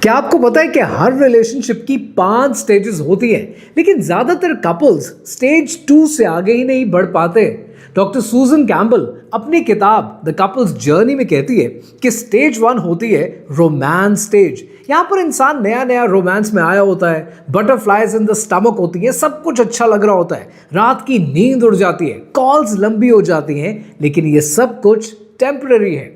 क्या आपको पता है कि हर रिलेशनशिप की 5 स्टेजेस होती है, लेकिन ज्यादातर कपल्स स्टेज 2 से आगे ही नहीं बढ़ पाते। डॉक्टर सूजन कैम्पबेल अपनी किताब द कपल्स जर्नी में कहती है कि स्टेज 1 होती है रोमांस स्टेज। यहाँ पर इंसान नया नया रोमांस में आया होता है, बटरफ्लाइज इन द स्टमक होती है, सब कुछ अच्छा लग रहा होता है, रात की नींद उड़ जाती है, कॉल्स लंबी हो जाती हैं, लेकिन ये सब कुछ टेम्पररी है।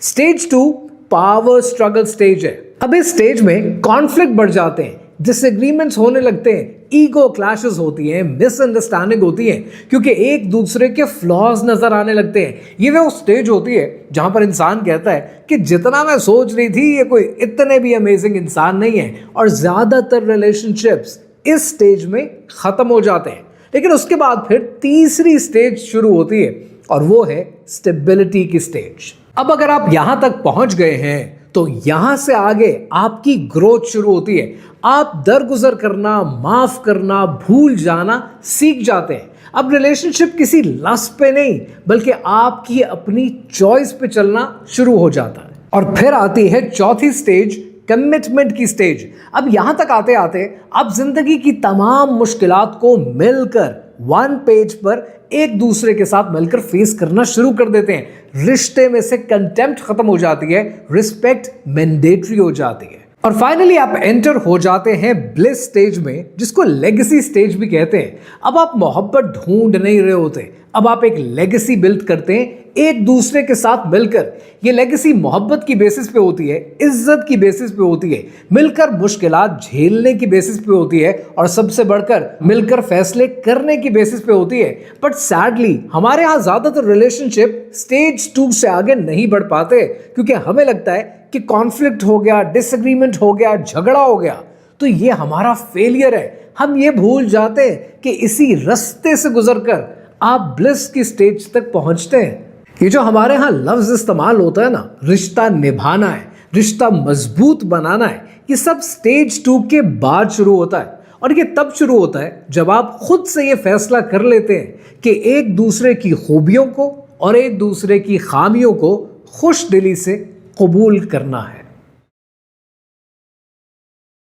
स्टेज 2 पावर स्ट्रगल स्टेज है। अब इस स्टेज में कॉन्फ्लिक्ट बढ़ जाते हैं, डिसएग्रीमेंट्स होने लगते हैं, ईगो क्लैशेस होती हैं, मिसअंडरस्टैंडिंग होती है, क्योंकि एक दूसरे के फ्लॉज नजर आने लगते हैं। ये वो स्टेज होती है जहां पर इंसान कहता है कि जितना मैं सोच रही थी ये कोई इतने भी अमेजिंग इंसान नहीं है, और ज्यादातर रिलेशनशिप्स इस स्टेज में खत्म हो जाते हैं। लेकिन उसके बाद फिर तीसरी स्टेज शुरू होती है, और वो है स्टेबिलिटी की स्टेज। अब अगर आप यहां तक पहुंच गए हैं तो यहां से आगे आपकी ग्रोथ शुरू होती है। आप दरगुजर करना, माफ करना, भूल जाना सीख जाते हैं। अब रिलेशनशिप किसी लस्ट पे नहीं, बल्कि आपकी अपनी चॉइस पे चलना शुरू हो जाता है। और फिर आती है चौथी स्टेज, कमिटमेंट की स्टेज। अब यहां तक आते आते आप जिंदगी की तमाम मुश्किलात को मिलकर वन पेज पर एक दूसरे के साथ मिलकर फेस करना शुरू कर देते हैं। रिश्ते में से कंटेम्प्ट खत्म हो जाती है, रिस्पेक्ट मैंडेटरी हो जाती है, और फाइनली आप एंटर हो जाते हैं ब्लिस स्टेज में, जिसको लेगेसी स्टेज भी कहते हैं। अब आप मोहब्बत ढूंढ नहीं रहे होते, अब आप एक लेगेसी बिल्ड करते हैं एक दूसरे के साथ मिलकर। ये लेगेसी मोहब्बत की बेसिस पे होती है, इज्जत की बेसिस पे होती है, मिलकर मुश्किलात झेलने की बेसिस पे होती है, और सबसे बढ़कर मिलकर फैसले करने की बेसिस पे होती है। बट सैडली हमारे यहाँ ज्यादातर रिलेशनशिप स्टेज 2 से आगे नहीं बढ़ पाते, क्योंकि हमें लगता है कि कॉन्फ्लिक्ट हो गया, डिसएग्रीमेंट हो गया, झगड़ा हो गया तो ये हमारा फेलियर है। हम ये भूल जाते हैं कि इसी रास्ते से गुजरकर आप ब्लिस की स्टेज तक पहुंचते हैं। ये जो हमारे यहाँ लफ्ज इस्तेमाल होता है ना, रिश्ता निभाना है, रिश्ता मजबूत बनाना है, ये सब स्टेज 2 के बाद शुरू होता है। और ये तब शुरू होता है जब आप खुद से ये फैसला कर लेते हैं कि एक दूसरे की खूबियों को और एक दूसरे की खामियों को खुश दिली से कबूल करना है।